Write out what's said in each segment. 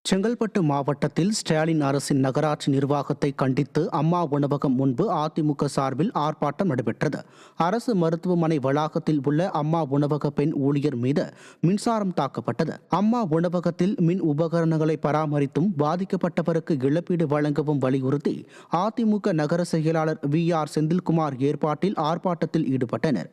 செங்கல்பட்டு மாவட்டத்தில் ஸ்டாலின் அரசின் நகராட்சி நிர்வாகத்தை கண்டித்து அம்மா உணவகம் முன்பு அதிமுக சார்பில் ஆர்ப்பாட்டம் நடைபெற்றது. அரசு மருத்துவமனை வளாகத்தில் உள்ள அம்மா உணவக பெண் ஊழியர் மீது மின்சாரம் தாக்கப்பட்டது. அம்மா உணவகத்தில் மின் உபகரணங்களை பராமரித்தும் பாதிக்கப்பட்டவருக்கு இழப்பீடு வழங்கவும் வலியுறுத்தி அதிமுக நகர செயலாளர் VR செந்தில்குமார் ஏற்பாட்டில் ஆர்ப்பாட்டத்தில் ஈடுபட்டனர்.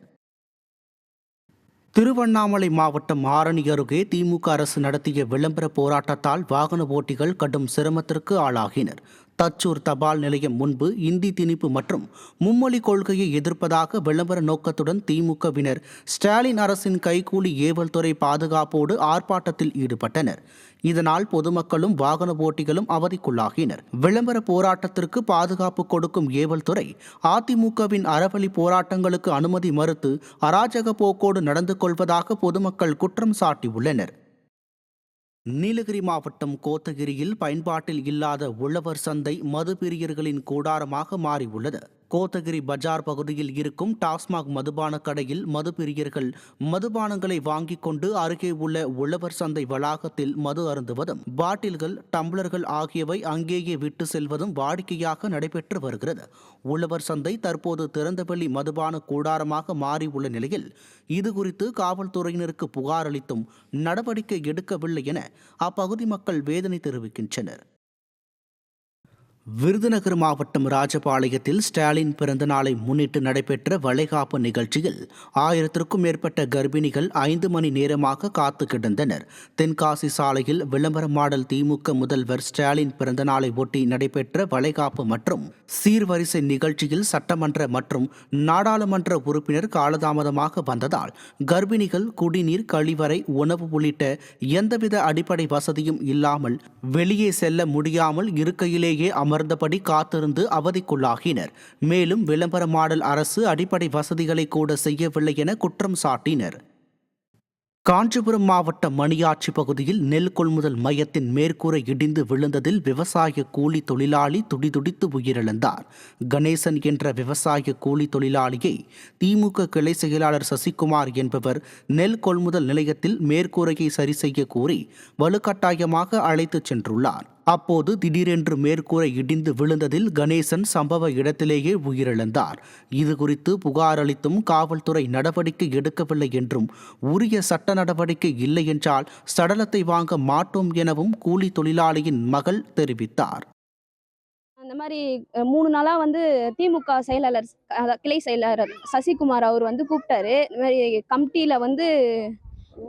திருவண்ணாமலை மாவட்டம் ஆரணி அருகே திமுக அரசு நடத்திய விளம்பர போராட்டத்தால் வாகன ஓட்டிகள் கடும் சிரமத்திற்கு ஆளாகினர். தச்சூர் தபால் நிலையம் முன்பு இந்தி திணிப்பு மற்றும் மும்மொழி கொள்கையை எதிர்ப்பதாக விளம்பர நோக்கத்துடன் திமுகவினர் ஸ்டாலின் அரசின் கைக்கூலி ஏவல் துறை பாதுகாப்போடு ஆர்ப்பாட்டத்தில் ஈடுபட்டனர். இதனால் பொதுமக்களும் வாகன ஓட்டிகளும் அவதிக்குள்ளாகினர். விளம்பர போராட்டத்திற்கு பாதுகாப்பு கொடுக்கும் ஏவல் துறை அதிமுகவின் அறவழி போராட்டங்களுக்கு அனுமதி மறுத்து அராஜக போக்கோடு நடந்து கொள்வதாக பொதுமக்கள் குற்றம் சாட்டியுள்ளனர். நீலகிரி மாவட்டம் கோத்தகிரியில் பயன்பாட்டில் இல்லாத உழவர் சந்தை மது பிரியர்களின் கூடாரமாக மாறியுள்ளது. கோத்தகிரி பஜார் பகுதியில் இருக்கும் டாஸ்மாக் மதுபான கடையில் மது பிரியர்கள் மதுபானங்களை வாங்கிக் கொண்டு அருகே உள்ள உழவர் சந்தை வளாகத்தில் மது அருந்துவதும் பாட்டில்கள் டம்ளர்கள் ஆகியவை அங்கேயே விட்டு செல்வதும் வாடிக்கையாக நடைபெற்று வருகிறது. உழவர் சந்தை தற்போது திறந்தவெளி மதுபான கூடாரமாக மாறியுள்ள நிலையில் இதுகுறித்து காவல்துறையினருக்கு புகார் அளித்தும் நடவடிக்கை எடுக்கவில்லை என அப்பகுதி மக்கள் வேதனை தெரிவிக்கின்றனர். விருதுநகர் மாவட்டம் ராஜபாளையத்தில் ஸ்டாலின் பிறந்த நாளை முன்னிட்டு நடைபெற்ற வளைகாப்பு நிகழ்ச்சியில் 1000க்கும் மேற்பட்ட கர்ப்பிணிகள் 5 மணி நேரமாக காத்து கிடந்தனர். தென்காசி சாலையில் விளம்பர மாடல் திமுக முதல்வர் ஸ்டாலின் பிறந்த நாளை ஒட்டி நடைபெற்ற வளைகாப்பு மற்றும் சீர்வரிசை நிகழ்ச்சியில் சட்டமன்ற மற்றும் நாடாளுமன்ற உறுப்பினர் காலதாமதமாக வந்ததால் கர்ப்பிணிகள் குடிநீர், கழிவறை, உணவு உள்ளிட்ட எந்தவித அடிப்படை வசதியும் இல்லாமல் வெளியே செல்ல முடியாமல் இருக்கையிலேயே அமர்ந்தபடி காத்திருந்து அவதிக்குள்ளாகினர். மேலும் விளம்பர மாடல் அரசு அடிப்படை வசதிகளை கூட செய்யவில்லை என குற்றம் சாட்டினர். காஞ்சிபுரம் மாவட்டம் மணியாச்சி பகுதியில் நெல் கொள்முதல் மையத்தின் மேற்கூரை இடிந்து விழுந்ததில் விவசாய கூலி தொழிலாளி துடிதுடித்து உயிரிழந்தார். கணேசன் என்ற விவசாய கூலி தொழிலாளியை திமுக கிளை செயலாளர் சசிகுமார் என்பவர் நெல் கொள்முதல் நிலையத்தில் மேற்கூரையை சரி செய்ய கூறி வலுக்கட்டாயமாக அழைத்துச் சென்றுள்ளார். அப்போது திடீரென்று மேற்கூரை இடிந்து விழுந்ததில் கணேசன் சம்பவ இடத்திலேயே உயிரிழந்தார். இதுகுறித்து புகார் அளித்தும் காவல்துறை நடவடிக்கை எடுக்கவில்லை என்றும் உரிய சட்ட நடவடிக்கை இல்லை என்றால் சடலத்தை வாங்க மாட்டோம் எனவும் கூலி தொழிலாளியின் மகள் தெரிவித்தார். அந்த மாதிரி 3 நாளா திமுக செயலாளர் கிளை செயலாளர் சசிகுமார் அவர் கூப்பிட்டாரு. இந்த மாதிரி கமிட்டியில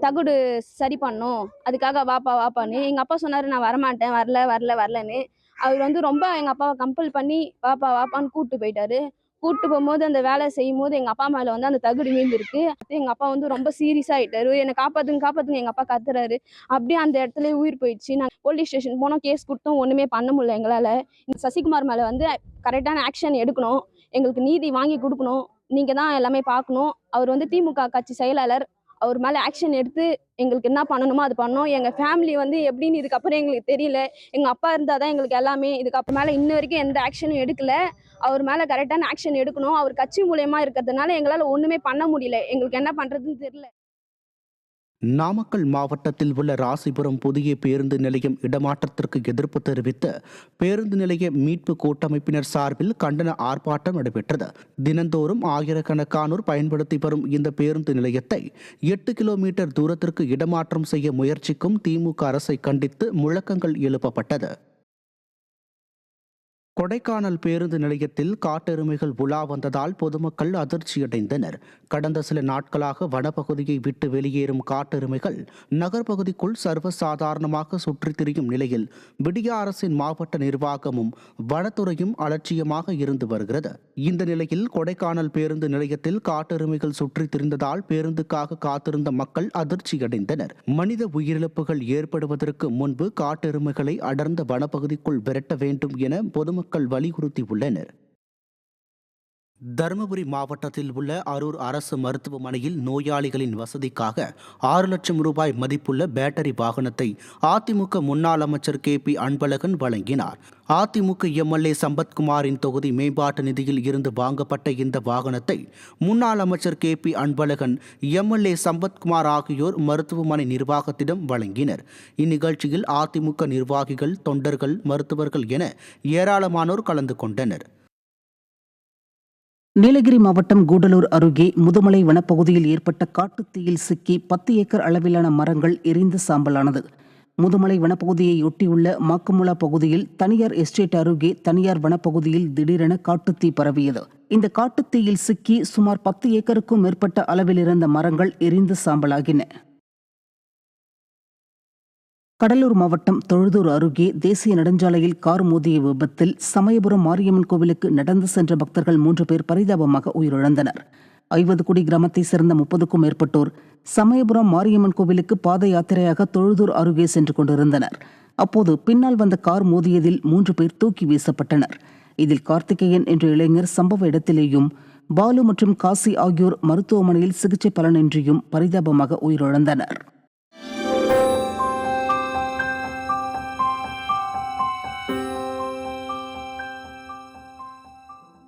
தகுடு சரி பண்ணும், அதுக்காக வாப்பா வாப்பான்னு. எங்கள் அப்பா சொன்னார், நான் வரமாட்டேன், வரல வரல வரலன்னு. அவர் ரொம்ப எங்கள் அப்பாவை கம்பல் பண்ணி வாப்பா வாப்பான்னு கூப்பிட்டு போயிட்டாரு. கூப்பிட்டு போகும்போது அந்த வேலை செய்யும் போது எங்கள் அப்பா மேலே அந்த தகுடு மீந்திருக்கு. எங்கள் அப்பா ரொம்ப சீரியஸாக ஆகிட்டாரு. என்னை காப்பாற்றுங்க காப்பாற்றுங்க எங்கள் அப்பா கத்துறாரு. அப்படியே அந்த இடத்துல உயிர் போயிடுச்சு. நாங்கள் போலீஸ் ஸ்டேஷன் போனோம், கேஸ் கொடுத்தோம், ஒன்றுமே பண்ண முடியல எங்களால். இந்த சசிகுமார் மேலே கரெக்டான ஆக்ஷன் எடுக்கணும், எங்களுக்கு நீதி வாங்கி கொடுக்கணும், நீங்கள் தான் எல்லாமே பார்க்கணும். அவர் திமுக கட்சி செயலாளர். அவர் மேலே ஆக்ஷன் எடுத்து எங்களுக்கு என்ன பண்ணணுமோ அது பண்ணோம். எங்கள் ஃபேமிலி எப்படின்னு இதுக்கப்புறம் எங்களுக்கு தெரியல. எங்கள் அப்பா இருந்தால் தான் எங்களுக்கு எல்லாமே. இதுக்கப்புறம் மேலே இன்ன வரைக்கும் எந்த ஆக்ஷனும் எடுக்கல. அவர் மேலே கரெக்டான ஆக்ஷன் எடுக்கணும். அவர் கட்சி மூலயமா இருக்கிறதுனால எங்களால் ஒன்றுமே பண்ண முடியல. எங்களுக்கு என்ன பண்ணுறதுன்னு தெரியல. நாமக்கல் மாவட்டத்தில் உள்ள ராசிபுரம் புதிய பேருந்து நிலையம் இடமாற்றத்திற்கு எதிர்ப்பு தெரிவித்து பேருந்து நிலைய மீட்பு கூட்டமைப்பினர் சார்பில் கண்டன ஆர்ப்பாட்டம் நடைபெற்றது. தினந்தோறும் ஆயிரக்கணக்கானோர் பயன்படுத்தி வரும் இந்த பேருந்து நிலையத்தை 8 கிலோமீட்டர் தூரத்திற்கு இடமாற்றம் செய்ய முயற்சிக்கும் திமுக அரசை கண்டித்து முழக்கங்கள் எழுப்பப்பட்டது. கொடைக்கானல் பேருந்து நிலையத்தில் காட்டெருமைகள் உலா வந்ததால் பொதுமக்கள் அதிர்ச்சியடைந்தனர். கடந்த சில நாட்களாக வனப்பகுதியை விட்டு வெளியேறும் காட்டெருமைகள் நகர்பகுதிக்குள் சர்வசாதாரணமாக சுற்றித் திரியும் நிலையில் விடிய அரசின் மாவட்ட நிர்வாகமும் வனத்துறையும் அலட்சியமாக இருந்து வருகிறது. இந்த நிலையில் கொடைக்கானல் பேருந்து நிலையத்தில் காட்டெருமைகள் சுற்றித் திரிந்ததால் பேருந்துக்காக காத்திருந்த மக்கள் அதிர்ச்சியடைந்தனர். மனித உயிரிழப்புகள் ஏற்படுவதற்கு முன்பு காட்டெருமைகளை அடர்ந்த வனப்பகுதிக்குள் விரட்ட வேண்டும் என பொதுமக்கள் வலியுறுத்தியுள்ளனர். தருமபுரி மாவட்டத்தில் உள்ள அரூர் அரசு மருத்துவமனையில் நோயாளிகளின் வசதிக்காக 6 லட்சம் ரூபாய் மதிப்புள்ள பேட்டரி வாகனத்தை அதிமுக முன்னாள் அமைச்சர் KP அன்பழகன் வழங்கினார். அதிமுக எம்எல்ஏ சம்பத்குமாரின் தொகுதி மேம்பாட்டு நிதியில் இருந்து வாங்கப்பட்ட இந்த வாகனத்தை முன்னாள் அமைச்சர் KP அன்பழகன், எம்எல்ஏ சம்பத்குமார் ஆகியோர் மருத்துவமனை நிர்வாகத்திடம் வழங்கினர். இந்நிகழ்ச்சியில் அதிமுக நிர்வாகிகள், தொண்டர்கள், மருத்துவர்கள் என ஏராளமானோர் கலந்து கொண்டனர். நீலகிரி மாவட்டம் கூடலூர் அருகே முதுமலை வனப்பகுதியில் ஏற்பட்ட காட்டுத்தீயில் சிக்கி 10 ஏக்கர் அளவிலான மரங்கள் எரிந்து சாம்பலானது. முதுமலை வனப்பகுதியை ஒட்டியுள்ள மாக்குமுலா பகுதியில் தனியார் எஸ்டேட் அருகே தனியார் வனப்பகுதியில் திடீரென காட்டுத்தீ பரவியது. இந்த காட்டுத்தீயில் சிக்கி சுமார் 10 ஏக்கருக்கும் மேற்பட்ட அளவில் இருந்த மரங்கள் எரிந்து சாம்பலாகின. கடலூர் மாவட்டம் தொழுதூர் அருகே தேசிய நெடுஞ்சாலையில் கார் மோதிய விபத்தில் சமயபுரம் மாரியம்மன் கோவிலுக்கு நடந்து சென்ற பக்தர்கள் 3 பேர் பரிதாபமாக உயிரிழந்தனர். 50குடி கிராமத்தைச் சேர்ந்த 30க்கும் மேற்பட்டோர் சமயபுரம் மாரியம்மன் கோவிலுக்கு பாத யாத்திரையாக தொழுதூர் அருகே சென்று கொண்டிருந்தனர். அப்போது பின்னால் வந்த கார் மோதியதில் 3 பேர் தூக்கி வீசப்பட்டனர். இதில் கார்த்திகேயன் என்ற இளைஞர் சம்பவ இடத்திலேயும், பாலு மற்றும் காசி ஆகியோர் மருத்துவமனையில் சிகிச்சை பலனின்றியும் பரிதாபமாக உயிரிழந்தனர்.